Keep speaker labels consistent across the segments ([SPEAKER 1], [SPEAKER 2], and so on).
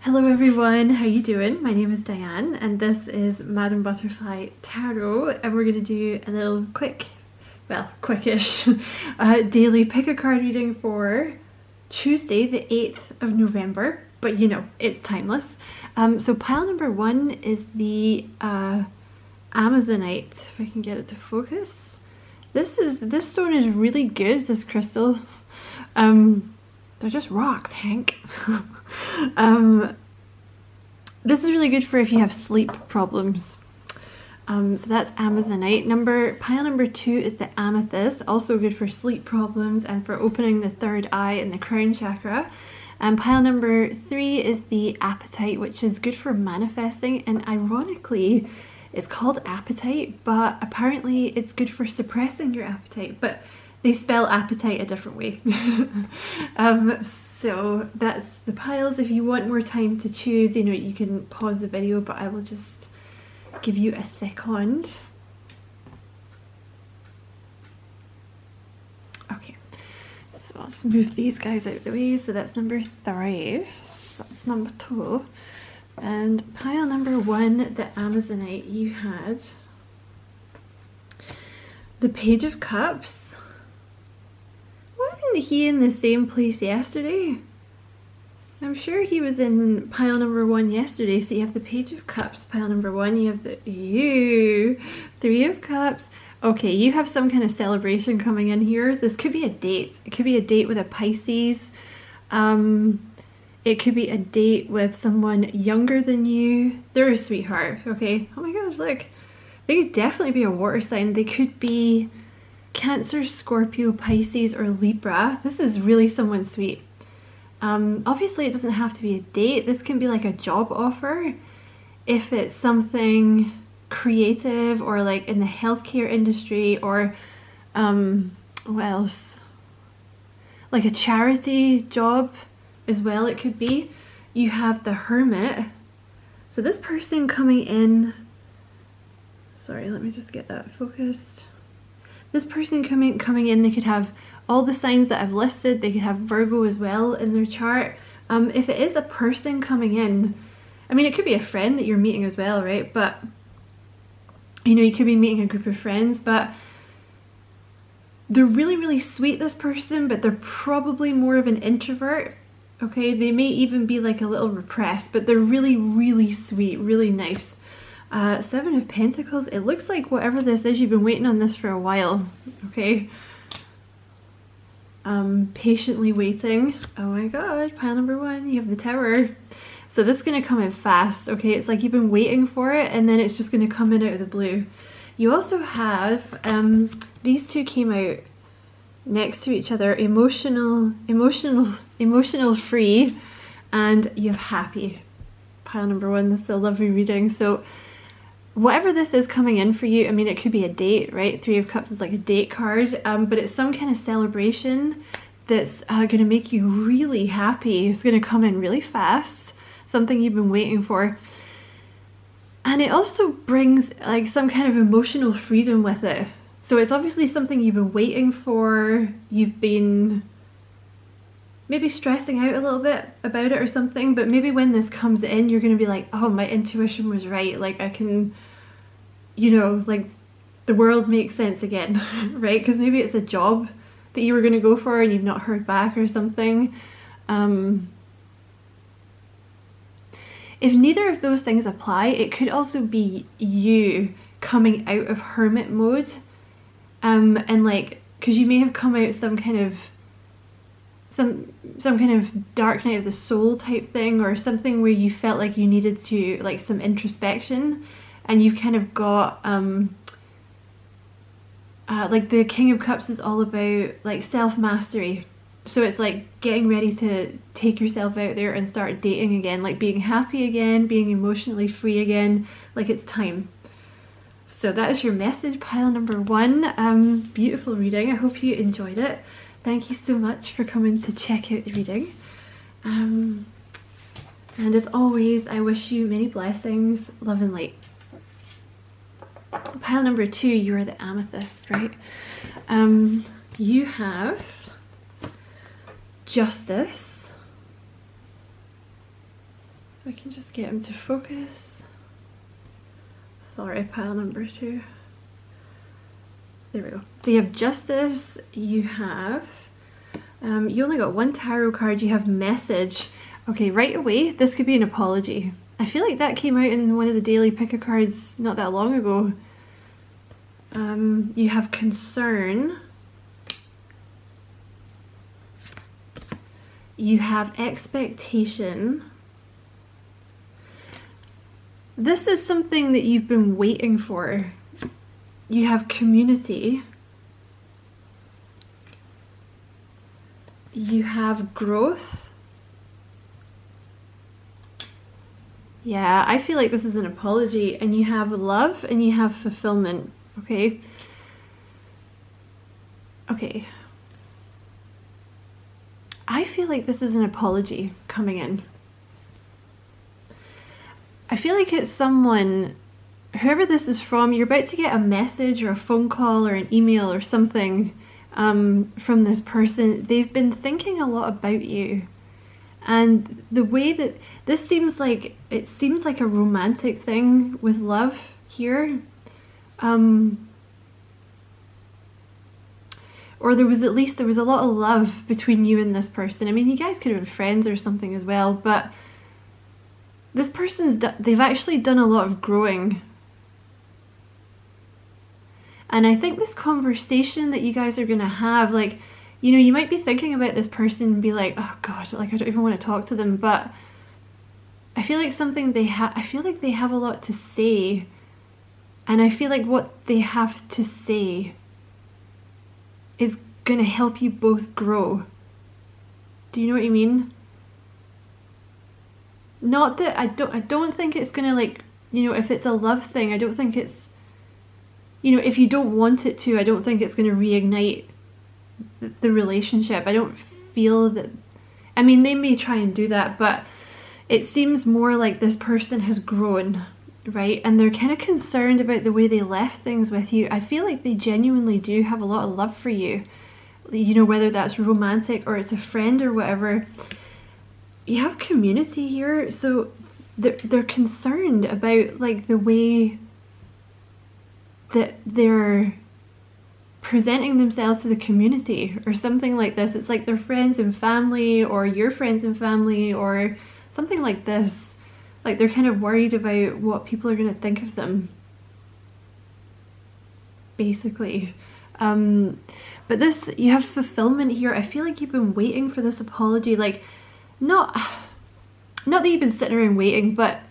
[SPEAKER 1] Hello everyone, how you doing? My name is Diane and this is Madame Butterfly Tarot, and we're going to do a little quickish daily pick a card reading for Tuesday the 8th of November, but you know, it's timeless. So pile number 1 is the Amazonite, if I can get it to focus. This stone is really good, this crystal. They're just rocks, Hank. This is really good for if you have sleep problems. So that's Amazonite. Pile number 2 is the Amethyst, also good for sleep problems and for opening the third eye and the crown chakra. And pile number 3 is the Apatite, which is good for manifesting, and ironically it's called Appetite, but apparently it's good for suppressing your appetite, but they spell appetite a different way. So that's the piles. If you want more time to choose, you know, you can pause the video, but I will just give you a second. Okay, so I'll just move these guys out of the way. So that's number 3, so that's number 2. And pile number 1, the Amazonite, you had the Page of Cups. Wasn't he in the same place yesterday? I'm sure he was in pile number 1 yesterday. So you have the Page of Cups, pile number 1. You have the Three of Cups. Okay, you have some kind of celebration coming in here. This could be a date. It could be a date with a Pisces. It could be a date with someone younger than you. They're a sweetheart, okay? Oh my gosh, look. They could definitely be a water sign. They could be Cancer, Scorpio, Pisces, or Libra. This is really someone sweet. Obviously it doesn't have to be a date. This can be like a job offer if it's something creative or like in the healthcare industry, or what else, like a charity job as well. It could be. You have the Hermit. So this person coming in, sorry, let me just get that focused. This person coming in, they could have all the signs that I've listed. They could have Virgo as well in their chart. If it is a person coming in, I mean, it could be a friend that you're meeting as well, right? But, you know, you could be meeting a group of friends, but they're really, really sweet, this person, but they're probably more of an introvert, okay? They may even be like a little repressed, but they're really, really sweet, really nice. 7 of Pentacles. It looks like whatever this is, you've been waiting on this for a while, okay? Patiently waiting. Oh my god, pile number 1, you have the Tower. So this is going to come in fast, okay? It's like you've been waiting for it, and then it's just going to come in out of the blue. You also have, these two came out next to each other, emotional free, and you have happy. Pile number 1, this is a lovely reading. So whatever this is coming in for you, I mean, it could be a date, right? 3 of Cups is like a date card, but it's some kind of celebration that's going to make you really happy. It's going to come in really fast, something you've been waiting for. And it also brings like some kind of emotional freedom with it. So it's obviously something you've been waiting for. You've been maybe stressing out a little bit about it or something, but maybe when this comes in, you're going to be like, oh, my intuition was right. Like I can, you know, like the world makes sense again, right? Because maybe it's a job that you were going to go for and you've not heard back or something. If neither of those things apply, it could also be you coming out of hermit mode, and like, because you may have come out some kind of dark night of the soul type thing, or something where you felt like you needed to, like, some introspection, and you've kind of got like the King of Cups is all about like self-mastery. So it's like getting ready to take yourself out there and start dating again, like being happy again, being emotionally free again, like it's time. So that is your message, pile number 1. Beautiful reading. I hope you enjoyed it. Thank you so much for coming to check out the reading. And as always, I wish you many blessings, love and light. Pile number 2, you are the Amethyst, right? You have Justice, If I can just get him to focus. Sorry, pile number 2. There we go. So you have Justice, you have, you only got 1 tarot card, you have Message. Okay, right away, this could be an apology. I feel like that came out in one of the daily pick-a-cards not that long ago. You have Concern. You have Expectation. This is something that you've been waiting for. You have Community. You have Growth. Yeah, I feel like this is an apology. And you have Love and you have Fulfillment. Okay. Okay. I feel like this is an apology coming in. I feel like it's someone, whoever this is from, you're about to get a message or a phone call or an email or something from this person. They've been thinking a lot about you. And the way that this seems like, it seems like a romantic thing with love here. Or there was a lot of love between you and this person. I mean, you guys could have been friends or something as well, but this person's, they've actually done a lot of growing. And I think this conversation that you guys are going to have, like, you know, you might be thinking about this person and be like, oh God, like I don't even want to talk to them, but I feel like I feel like they have a lot to say. And I feel like what they have to say is going to help you both grow. Do you know what I mean? Not that I don't think it's going to, like, you know, if it's a love thing, I don't think it's, you know, if you don't want it to, I don't think it's going to reignite the relationship. I don't feel that, I mean, they may try and do that, but it seems more like this person has grown, right? And they're kind of concerned about the way they left things with you. I feel like they genuinely do have a lot of love for you, you know, whether that's romantic or it's a friend or whatever. You have Community here, so they're concerned about, like, the way that they're presenting themselves to the community or something like this. It's like their friends and family, or your friends and family, or something like this. Like, they're kind of worried about what people are going to think of them, basically. But this, you have Fulfillment here. I feel like you've been waiting for this apology, like, not that you've been sitting around waiting, but,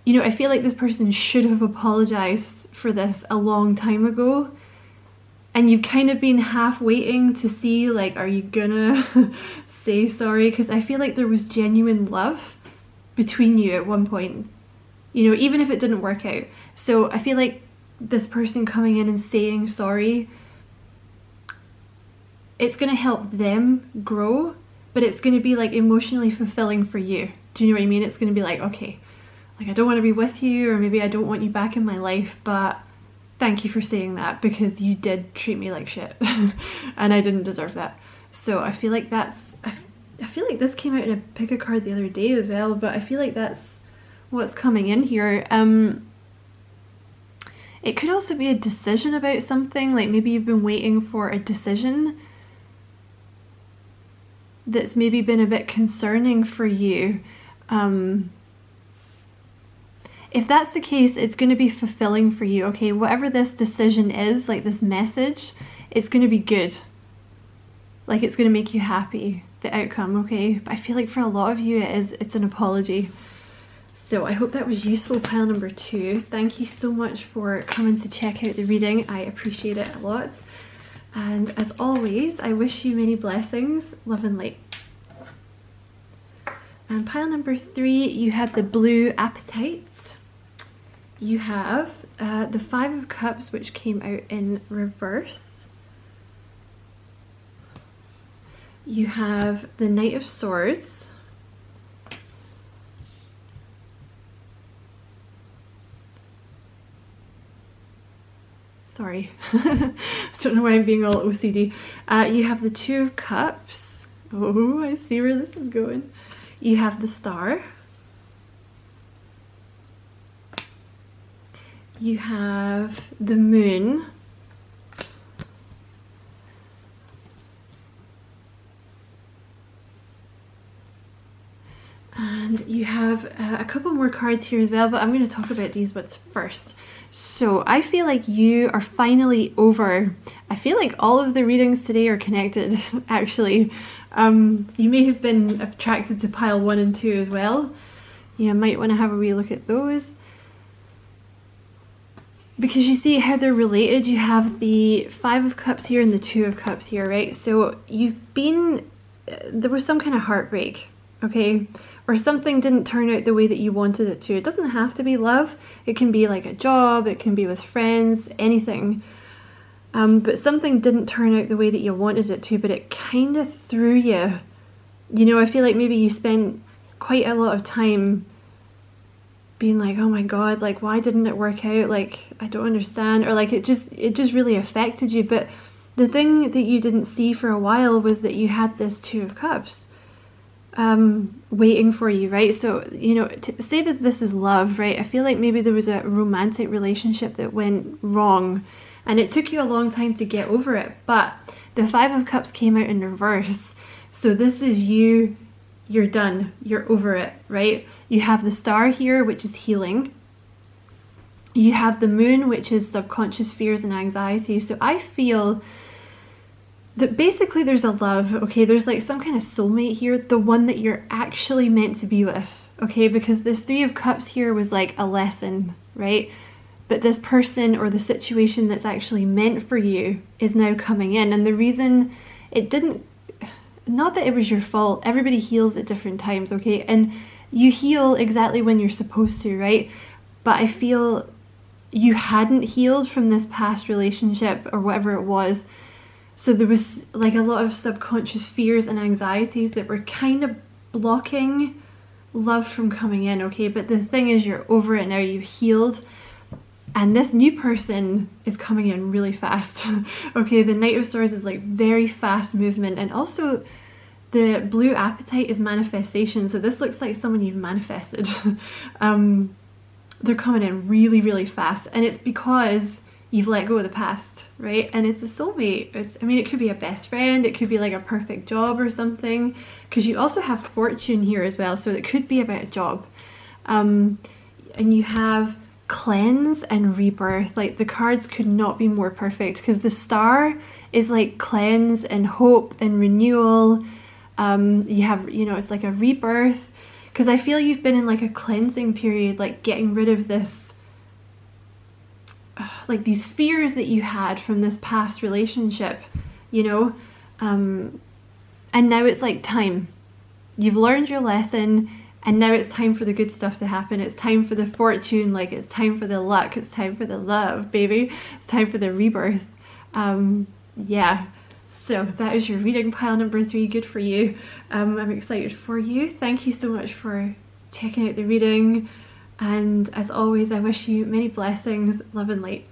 [SPEAKER 1] you know, I feel like this person should have apologized for this a long time ago. And you've kind of been half waiting to see, like, are you gonna say sorry? Because I feel like there was genuine love between you at one point, you know, even if it didn't work out. So I feel like this person coming in and saying sorry, it's going to help them grow, but it's going to be, like, emotionally fulfilling for you. Do you know what I mean? It's going to be like, okay, like, I don't want to be with you, or maybe I don't want you back in my life, but thank you for saying that, because you did treat me like shit and I didn't deserve that. So I feel like that's, I feel like this came out in a pick-a-card the other day as well, but I feel like that's what's coming in here. It could also be a decision about something, like maybe you've been waiting for a decision that's maybe been a bit concerning for you. If that's the case, it's going to be fulfilling for you, okay? Whatever this decision is, like this message, it's going to be good. Like, it's going to make you happy, the outcome, okay? But I feel like for a lot of you, it's an apology. So I hope that was useful, pile number 2. Thank you so much for coming to check out the reading. I appreciate it a lot. And as always, I wish you many blessings, love and light. And pile number 3, you had the blue appetites. You have the 5 of Cups, which came out in reverse. You have the Knight of Swords. Sorry, I don't know why I'm being all OCD. You have the 2 of Cups. Oh, I see where this is going. You have the Star. you have the moon. And you have a couple more cards here as well, but I'm going to talk about these ones first. So I feel like you are finally over. I feel like all of the readings today are connected, actually. You may have been attracted to pile 1 and 2 as well. You might want to have a wee look at those. Because you see how they're related. You have the 5 of Cups here and the 2 of Cups here, right? So you've been, there was some kind of heartbreak, okay? Or something didn't turn out the way that you wanted it to. It doesn't have to be love. It can be like a job, it can be with friends, anything. But something didn't turn out the way that you wanted it to, but it kind of threw you. You know, I feel like maybe you spent quite a lot of time being like, oh my God, like, why didn't it work out? Like, I don't understand. Or like, it just really affected you. But the thing that you didn't see for a while was that you had this 2 of Cups waiting for you, right? So, you know, to say that this is love, right? I feel like maybe there was a romantic relationship that went wrong and it took you a long time to get over it, but the 5 of Cups came out in reverse. So this is you, you're done, you're over it, right? You have the Star here, which is healing. You have the Moon, which is subconscious fears and anxiety. So I feel that basically there's a love, okay? There's like some kind of soulmate here, the one that you're actually meant to be with, okay? Because this 3 of Cups here was like a lesson, right? But this person or the situation that's actually meant for you is now coming in. And the reason it didn't, not that it was your fault, everybody heals at different times, okay? And you heal exactly when you're supposed to, right? But I feel you hadn't healed from this past relationship or whatever it was. So there was like a lot of subconscious fears and anxieties that were kind of blocking love from coming in, okay? But the thing is, you're over it now, you've healed, and this new person is coming in really fast, okay? The Knight of Swords is like very fast movement, and also the blue apatite is manifestation, so this looks like someone you've manifested. They're coming in really, really fast, and it's because you've let go of the past, right? And it's a soulmate. I mean, it could be a best friend, it could be like a perfect job or something, because you also have fortune here as well, so it could be about a job. And you have cleanse and rebirth. Like, the cards could not be more perfect, because the Star is like cleanse and hope and renewal. You have, you know, it's like a rebirth, because I feel you've been in like a cleansing period, like getting rid of this, like these fears that you had from this past relationship, you know, and now it's like time. You've learned your lesson, and now it's time for the good stuff to happen. It's time for the fortune, like it's time for the luck, it's time for the love, baby. It's time for the rebirth. Yeah, so that is your reading, pile number 3. Good for you. I'm excited for you. Thank you so much for checking out the reading. And as always, I wish you many blessings, love and light.